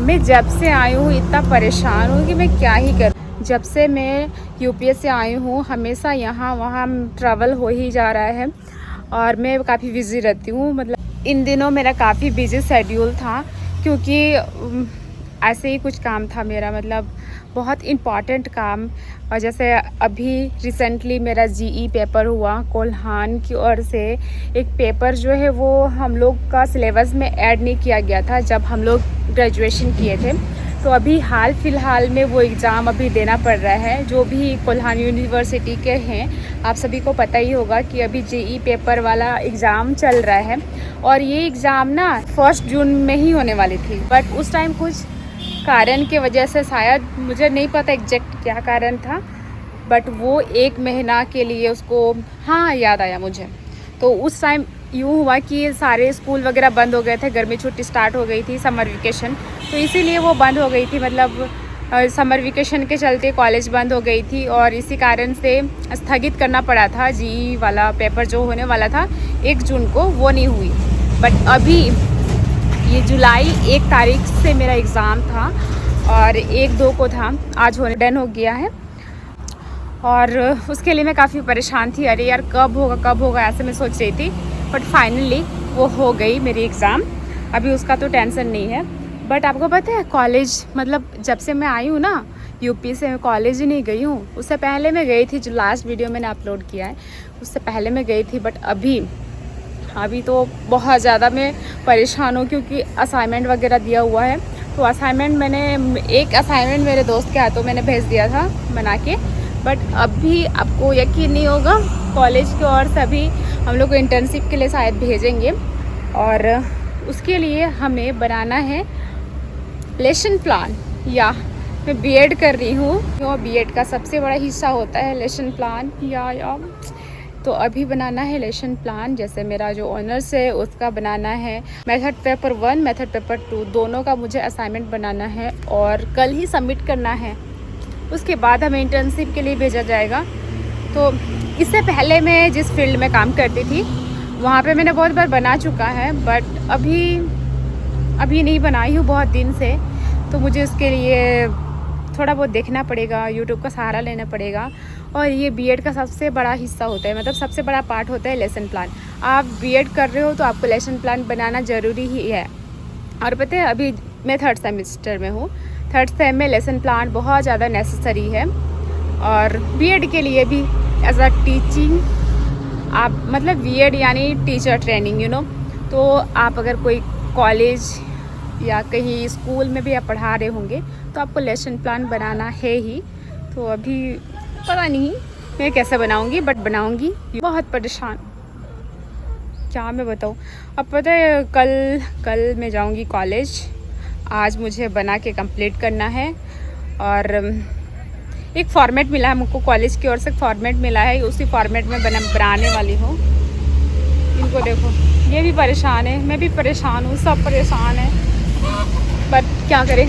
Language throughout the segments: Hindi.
मैं जब से आई हूँ इतना परेशान हूँ कि मैं क्या ही करूँ। जब से मैं यूपी से आई हूँ हमेशा यहाँ वहाँ ट्रैवल हो ही जा रहा है और मैं काफ़ी बिज़ी रहती हूँ। मतलब इन दिनों मेरा काफ़ी बिज़ी शेड्यूल था क्योंकि ऐसे ही कुछ काम था मेरा, मतलब बहुत इम्पॉर्टेंट काम। और जैसे अभी रिसेंटली मेरा जीई पेपर हुआ, कोल्हान की ओर से एक पेपर जो है वो हम लोग का सिलेबस में ऐड नहीं किया गया था जब हम लोग ग्रेजुएशन किए थे। तो अभी हाल फिलहाल में वो एग्ज़ाम अभी देना पड़ रहा है। जो भी कोल्हान यूनिवर्सिटी के हैं, आप सभी को पता ही होगा कि अभी जेई पेपर वाला एग्ज़ाम चल रहा है और ये एग्ज़ाम ना 1 जून में ही होने वाली थी, बट उस टाइम कुछ कारण की वजह से, शायद मुझे नहीं पता एग्जैक्ट क्या कारण था, बट वो 1 महीना के लिए उसको, हाँ याद आया मुझे। तो उस टाइम यूँ हुआ कि सारे स्कूल वगैरह बंद हो गए थे, गर्मी छुट्टी स्टार्ट हो गई थी, समर वेकेशन, तो इसीलिए वो बंद हो गई थी। मतलब समर वेकेशन के चलते कॉलेज बंद हो गई थी और इसी कारण से स्थगित करना पड़ा था। जीई वाला पेपर जो होने वाला था 1 जून को, वो नहीं हुई। बट अभी ये जुलाई 1 तारीख से मेरा एग्ज़ाम था और 1-2 को था, आज होने डन हो गया है। और उसके लिए मैं काफ़ी परेशान थी, अरे यार कब होगा ऐसे मैं सोच रही थी। बट फाइनली वो हो गई मेरी एग्ज़ाम, अभी उसका तो टेंशन नहीं है। बट आपको पता है कॉलेज, मतलब जब से मैं आई हूँ ना यूपी से, मैं कॉलेज ही नहीं गई हूँ। उससे पहले मैं गई थी, जो लास्ट वीडियो मैंने अपलोड किया है उससे पहले मैं गई थी। बट अभी तो बहुत ज़्यादा मैं परेशान हूँ क्योंकि असाइनमेंट वगैरह दिया हुआ है। तो एक असाइनमेंट मेरे दोस्त के हाथों मैंने भेज दिया था बना के। बट अभी आपको यकीन नहीं होगा, कॉलेज की ओर से अभी हम लोग को इंटर्नशिप के लिए शायद भेजेंगे और उसके लिए हमें बनाना है लेसन प्लान। या मैं बीएड कर रही हूँ, और बीएड का सबसे बड़ा हिस्सा होता है लेसन प्लान। या तो अभी बनाना है लेसन प्लान। जैसे मेरा जो ऑनर्स है उसका बनाना है, मेथड पेपर 1 मेथड पेपर 2 दोनों का मुझे असाइनमेंट बनाना है और कल ही सबमिट करना है। उसके बाद हमें इंटर्नशिप के लिए भेजा जाएगा। तो इससे पहले मैं जिस फील्ड में काम करती थी वहाँ पे मैंने बहुत बार बना चुका है, बट अभी नहीं बनाई हूँ बहुत दिन से। तो मुझे उसके लिए थोड़ा बहुत देखना पड़ेगा, यूट्यूब का सहारा लेना पड़ेगा। और ये बीएड का सबसे बड़ा हिस्सा होता है, मतलब सबसे बड़ा पार्ट होता है लेसन प्लान। आप बीएड कर रहे हो तो आपको लेसन प्लान बनाना ज़रूरी ही है। और पता है अभी मैं 3rd सेमेस्टर में हूँ, 3rd सेम में लेसन प्लान बहुत ज़्यादा नेसेसरी है। और बीएड के लिए भी एज अ टीचिंग, आप मतलब बीएड यानी टीचर ट्रेनिंग तो आप अगर कोई कॉलेज या कहीं स्कूल में भी आप पढ़ा रहे होंगे तो आपको लेसन प्लान बनाना है ही। तो अभी पता नहीं मैं कैसे बनाऊंगी, बट बनाऊंगी। बहुत परेशान, क्या मैं बताऊँ। अब पता है कल मैं जाऊंगी कॉलेज, आज मुझे बना के कंप्लीट करना है। और एक फॉर्मेट मिला है मुझको, कॉलेज की ओर से फॉर्मेट मिला है, उसी फॉर्मेट में बनाने वाली हूँ। इनको देखो, ये भी परेशान है, मैं भी परेशान हूँ, सब परेशान है, बट क्या करें।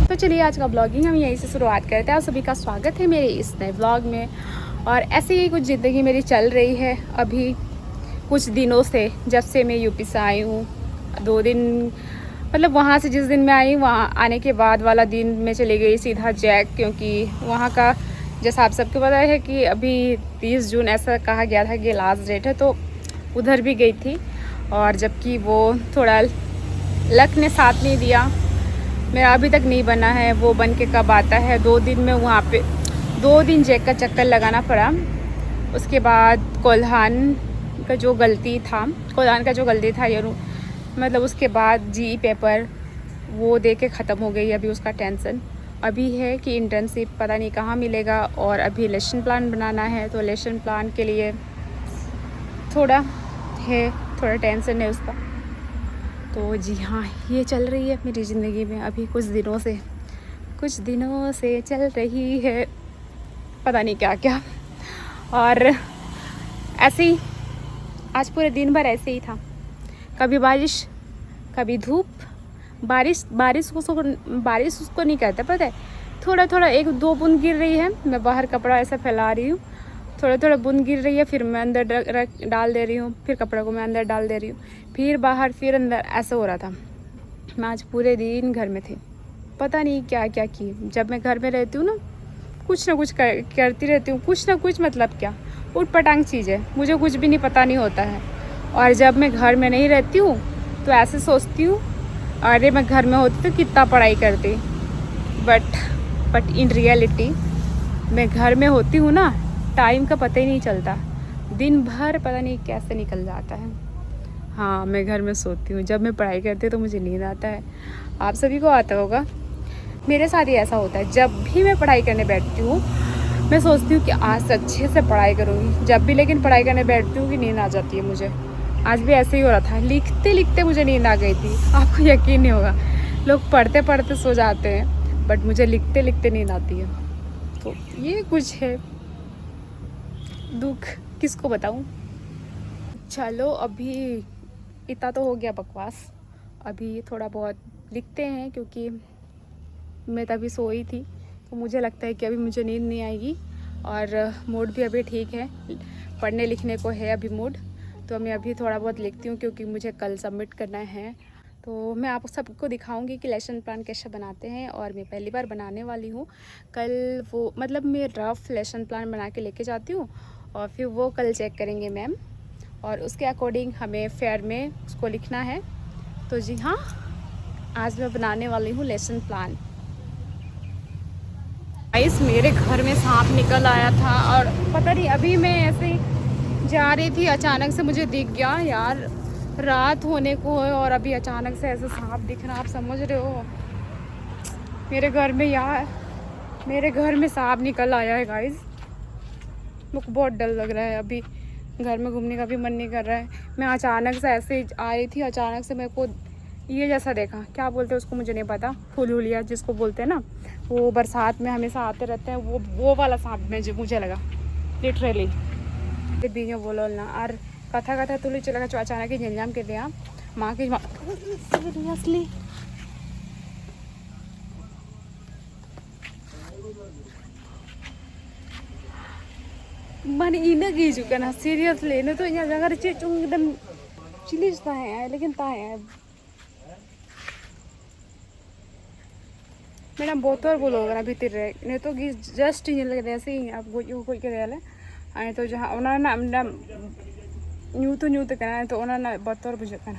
तो चलिए आज का ब्लॉगिंग हम यहीं से शुरुआत करते हैं। आप सभी का स्वागत है मेरे इस नए ब्लॉग में। और ऐसे ही कुछ ज़िंदगी मेरी चल रही है अभी कुछ दिनों से, जब से मैं यूपी से आई हूँ। 2 दिन, मतलब वहाँ से जिस दिन मैं आई, वहाँ आने के बाद वाला दिन मैं चली गई सीधा जैक, क्योंकि वहाँ का जैसा आप सबको पता है कि अभी 30 जून ऐसा कहा गया था कि लास्ट डेट है, तो उधर भी गई थी। और जबकि वो थोड़ा लक ने साथ नहीं दिया, मेरा अभी तक नहीं बना है, वो बन के कब आता है। 2 दिन में वहाँ पे 2 दिन जैक का चक्कर लगाना पड़ा। उसके बाद कोल्हान का जो गलती था मतलब उसके बाद जीई पेपर वो दे के ख़त्म हो गई। अभी उसका टेंशन अभी है कि इंटर्नशिप पता नहीं कहाँ मिलेगा, और अभी लेसन प्लान बनाना है। तो लेसन प्लान के लिए थोड़ा टेंशन है उसका। तो जी हाँ, ये चल रही है मेरी ज़िंदगी में अभी कुछ दिनों से चल रही है, पता नहीं क्या क्या। और ऐसे ही आज पूरे दिन भर ऐसे ही था, कभी बारिश कभी धूप। बारिश उसको नहीं कहते, पता है। थोड़ा 1-2 बूंद गिर रही है, मैं बाहर कपड़ा ऐसा फैला रही हूँ, थोड़ा बूंद गिर रही है, फिर मैं अंदर डाल दे रही हूँ, फिर कपड़ा को मैं अंदर डाल दे रही हूँ, फिर बाहर, फिर अंदर, ऐसा हो रहा था। मैं आज पूरे दिन घर में थी, पता नहीं क्या क्या की। जब मैं घर में रहती हूँ ना कुछ करती रहती हूँ, कुछ ना कुछ, मतलब क्या उठ पटांग चीज़ें, मुझे कुछ भी नहीं पता नहीं होता है। और जब मैं घर में नहीं रहती हूँ तो ऐसे सोचती हूँ अरे मैं घर में होती तो कितना पढ़ाई करती। बट इन रियलिटी मैं घर में होती हूँ ना, टाइम का पता ही नहीं चलता, दिन भर पता नहीं कैसे निकल जाता है। हाँ, मैं घर में सोती हूँ। जब मैं पढ़ाई करती हूँ तो मुझे नींद आता है, आप सभी को आता होगा। मेरे साथ ही ऐसा होता है, जब भी मैं पढ़ाई करने बैठती हूँ मैं सोचती हूँ कि आज से अच्छे से पढ़ाई करूँगी, जब भी लेकिन पढ़ाई करने बैठती हूँ कि नींद आ जाती है मुझे। आज भी ऐसे ही हो रहा था, लिखते लिखते मुझे नींद आ गई थी। आपको यकीन नहीं होगा, लोग पढ़ते पढ़ते सो जाते हैं बट मुझे लिखते लिखते नींद आती है। तो ये कुछ है, दुख किसको बताऊँ। चलो अभी इतना तो हो गया बकवास, अभी थोड़ा बहुत लिखते हैं क्योंकि मैं तभी सोई थी तो मुझे लगता है कि अभी मुझे नींद नहीं आएगी और मूड भी अभी ठीक है, पढ़ने लिखने को है अभी मूड। तो मैं अभी थोड़ा बहुत लिखती हूँ क्योंकि मुझे कल सबमिट करना है। तो मैं आप सबको दिखाऊंगी कि लेसन प्लान कैसे बनाते हैं, और मैं पहली बार बनाने वाली हूँ। कल वो मतलब मैं रफ लेसन प्लान बना के लेके जाती हूँ और फिर वो कल चेक करेंगे मैम, और उसके अकॉर्डिंग हमें फेयर में उसको लिखना है। तो जी हाँ, आज मैं बनाने वाली हूँ लेसन प्लान। गाइस, मेरे घर में सांप निकल आया था और पता नहीं, अभी मैं ऐसे ही जा रही थी अचानक से मुझे दिख गया। यार रात होने को है और अभी अचानक से ऐसे सांप दिखना, आप समझ रहे हो मेरे घर में। यार मेरे घर में सांप निकल आया है गाइस, मुझको बहुत डर लग रहा है। अभी घर में घूमने का भी मन नहीं कर रहा है। मैं अचानक से ऐसे आ रही थी, अचानक से मेरे को ये जैसा देखा, क्या बोलते हैं उसको मुझे नहीं पता, फुलहुलिया जिसको बोलते हैं ना, वो बरसात में हमेशा आते रहते हैं, वो वाला सांप में जो मुझे लगा लिटरली। बीजो बोलो ना और कथा कथा तुली चला अचानक ही झंझाम के दिया माँ की सीरियसली। मन इन चुका ना सीरियसली न तो यहाँ जगह चुंग एकदम चिलीज है लेकिन है मैडम बोतल बोलो अगर भीतर रे नहीं तो जस्ट इन लगे ऐसे ही आप गोई के देले आए तो जहाँ ओना ना मैडम न्यूते करना तो ओना ना बोतल बुझे करना।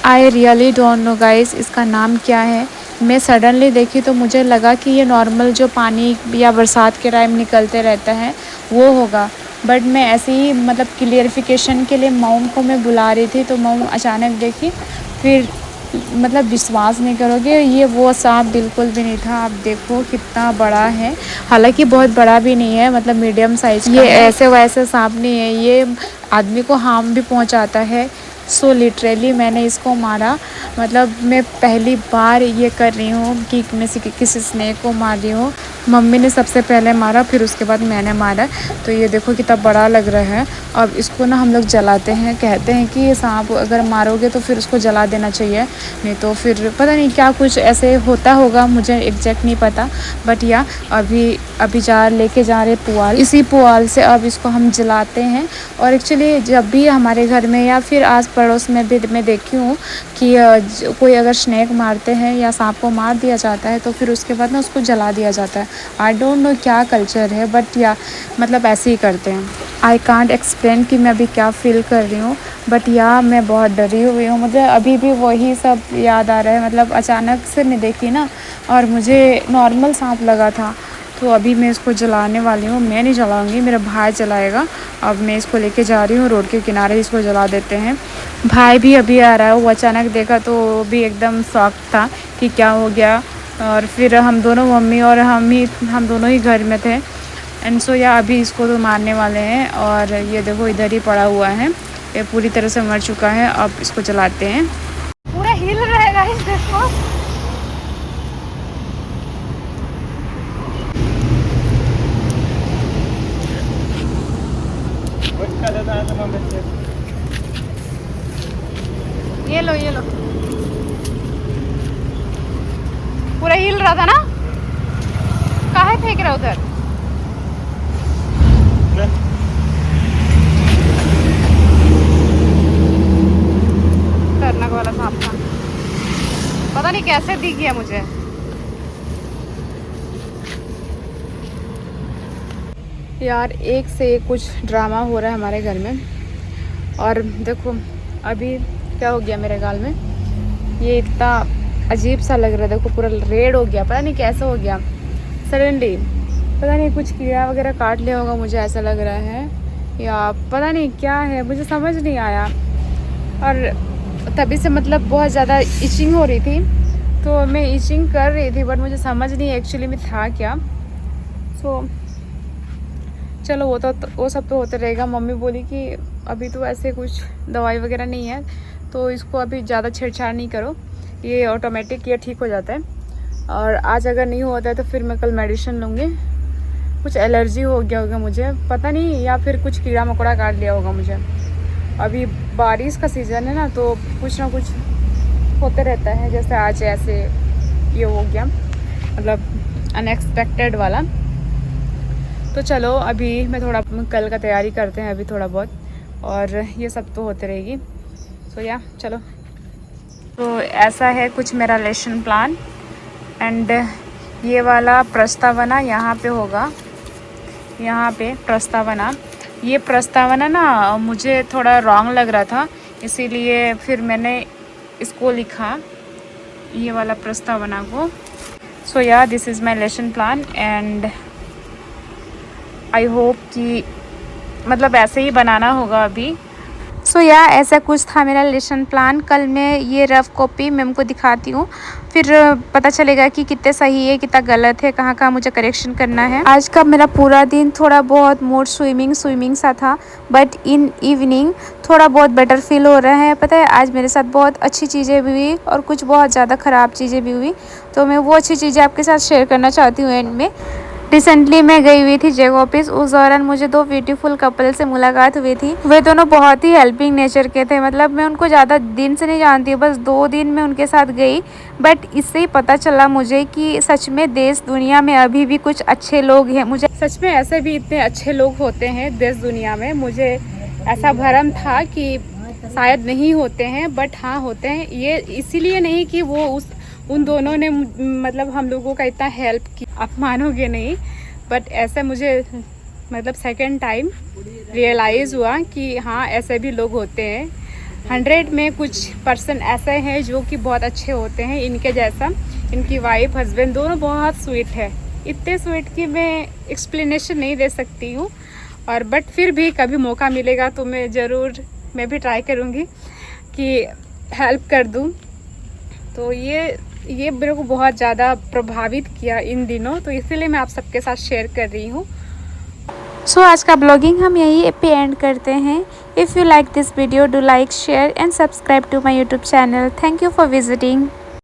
I really don't know guys इसका नाम क्या है। मैं सडनली देखी तो मुझे लगा कि ये नॉर्मल जो पानी या बरसात के टाइम निकलते रहता है वो होगा, बट मैं ऐसे ही मतलब क्लियरिफिकेशन के लिए मॉम को मैं बुला रही थी तो मॉम अचानक देखी, फिर मतलब विश्वास नहीं करोगे ये वो सांप बिल्कुल भी नहीं था। आप देखो कितना बड़ा है, हालांकि बहुत बड़ा भी नहीं है, मतलब मीडियम साइज। ये ऐसे वैसे सांप नहीं है, ये आदमी को हार्म भी पहुंचाता है। सो लिटरली मैंने इसको मारा, मतलब मैं पहली बार ये कर रही हूँ कि मैं किसी स्नेक को मार रही हूँ। मम्मी ने सबसे पहले मारा, फिर उसके बाद मैंने मारा। तो ये देखो कितना बड़ा लग रहा है। अब इसको ना हम लोग जलाते हैं, कहते हैं कि ये सांप अगर मारोगे तो फिर उसको जला देना चाहिए, नहीं तो फिर पता नहीं क्या कुछ ऐसे होता होगा, मुझे एग्जैक्ट नहीं पता। बट या अभी लेके जा रहे पुआल, इसी पुआल से अब इसको हम जलाते हैं। और एक्चुअली जब भी हमारे घर में या फिर आस पड़ोस में भी मैं देखी हूँ कि कोई अगर स्नेक मारते हैं या सांप को मार दिया जाता है तो फिर उसके बाद ना उसको जला दिया जाता है। आई डोंट नो क्या कल्चर है, बट या मतलब ऐसे ही करते हैं। आई कांट एक्सप्लेन कि मैं अभी क्या फील कर रही हूँ, बट या मैं बहुत डरी हुई हूँ। मुझे अभी भी वही सब याद आ रहा है, मतलब अचानक से मैं देखी ना और मुझे नॉर्मल सांप लगा था। तो अभी मैं इसको जलाने वाली हूँ, मैं नहीं जलाऊंगी, मेरा भाई जलाएगा। अब मैं इसको लेके जा रही हूँ, रोड के किनारे इसको जला देते हैं। भाई भी अभी आ रहा है, वो अचानक देखा तो भी एकदम शॉक था कि क्या हो गया। और फिर हम दोनों, मम्मी और हम दोनों ही घर में थे। एंड सो या अभी इसको तो मारने वाले हैं। और ये देखो इधर ही पड़ा हुआ है, ये पूरी तरह से मर चुका है। अब इसको जलाते हैं। पूरा हिल रहेगा इस देखो। ये लो पूरा हिल रहा था ना, काहे फेंक रहा उधर। खतरनाक वाला सांप था। पता नहीं कैसे दिख गया मुझे। यार एक से एक कुछ ड्रामा हो रहा है हमारे घर में। और देखो अभी क्या हो गया मेरे गाल में, ये इतना अजीब सा लग रहा है। देखो पूरा रेड हो गया, पता नहीं कैसे हो गया सडनली। पता नहीं कुछ कीड़ा वगैरह काट लिया होगा, मुझे ऐसा लग रहा है, या पता नहीं क्या है, मुझे समझ नहीं आया। और तभी से मतलब बहुत ज़्यादा इचिंग हो रही थी, तो मैं इचिंग कर रही थी बट मुझे समझ नहीं एक्चुअली में था क्या। सो चलो वो सब तो होते रहेगा। मम्मी बोली कि अभी तो ऐसे कुछ दवाई वगैरह नहीं है, तो इसको अभी ज़्यादा छेड़छाड़ नहीं करो, ये ऑटोमेटिक ये ठीक हो जाता है। और आज अगर नहीं होता है तो फिर मैं कल मेडिसिन लूँगी। कुछ एलर्जी हो गया होगा मुझे, पता नहीं, या फिर कुछ कीड़ा मकोड़ा काट लिया होगा मुझे। अभी बारिश का सीज़न है ना, तो कुछ ना कुछ होते रहता है। जैसे आज ऐसे ये हो गया, मतलब अनएक्सपेक्टेड वाला। तो चलो अभी मैं थोड़ा कल का तैयारी करते हैं अभी थोड़ा बहुत, और ये सब तो होते रहेगी। सो या चलो, तो ऐसा है कुछ मेरा लेसन प्लान। एंड ये वाला प्रस्तावना यहाँ पे होगा, यहाँ पे प्रस्तावना। ये प्रस्तावना ना मुझे थोड़ा रॉन्ग लग रहा था, इसीलिए फिर मैंने इसको लिखा, ये वाला प्रस्तावना को। सो या this is my lesson plan and I hope कि मतलब ऐसे ही बनाना होगा अभी। सो या ऐसा कुछ था मेरा लेसन प्लान। कल मैं ये रफ कॉपी मैम को दिखाती हूँ, फिर पता चलेगा कि कितने सही है कितना गलत है, कहाँ कहाँ मुझे करेक्शन करना है। आज का मेरा पूरा दिन थोड़ा बहुत मूड स्विमिंग सा था, बट इन इवनिंग थोड़ा बहुत बेटर फील हो रहा है। पता है आज मेरे साथ बहुत अच्छी चीज़ें भी हुई और कुछ बहुत ज़्यादा ख़राब चीज़ें भी हुई, तो मैं वो अच्छी चीज़ें आपके साथ शेयर करना चाहती हूँ एंड में। रिसेंटली मैं गई हुई थी जैग ऑफिस, उस दौरान मुझे 2 ब्यूटीफुल कपल से मुलाकात हुई थी। वे दोनों बहुत ही हेल्पिंग नेचर के थे, मतलब मैं उनको ज़्यादा दिन से नहीं जानती हूँ, बस 2 दिन में उनके साथ गई, बट इससे ही पता चला मुझे कि सच में देश दुनिया में अभी भी कुछ अच्छे लोग हैं। मुझे सच में ऐसे भी इतने अच्छे लोग होते हैं देश दुनिया में। मुझे ऐसा भ्रम था कि शायद नहीं होते हैं, बट हाँ होते हैं। ये इसीलिए नहीं कि वो उन दोनों ने मतलब हम लोगों का इतना हेल्प किया, आप मानोगे नहीं, बट ऐसे मुझे मतलब सेकंड टाइम रियलाइज़ हुआ कि हाँ ऐसे भी लोग होते हैं। 100 में कुछ पर्सन ऐसे हैं जो कि बहुत अच्छे होते हैं इनके जैसा। इनकी वाइफ हस्बैंड दोनों बहुत स्वीट है, इतने स्वीट कि मैं एक्सप्लेनेशन नहीं दे सकती हूँ। और बट फिर भी कभी मौका मिलेगा तो मैं ज़रूर मैं भी ट्राई करूँगी कि हेल्प कर दूँ। तो ये मेरे को बहुत ज़्यादा प्रभावित किया इन दिनों, तो इसीलिए मैं आप सबके साथ शेयर कर रही हूँ। सो आज का ब्लॉगिंग हम यहीं पे एंड करते हैं। If you like this video do like share and subscribe to my YouTube channel. Thank you for visiting.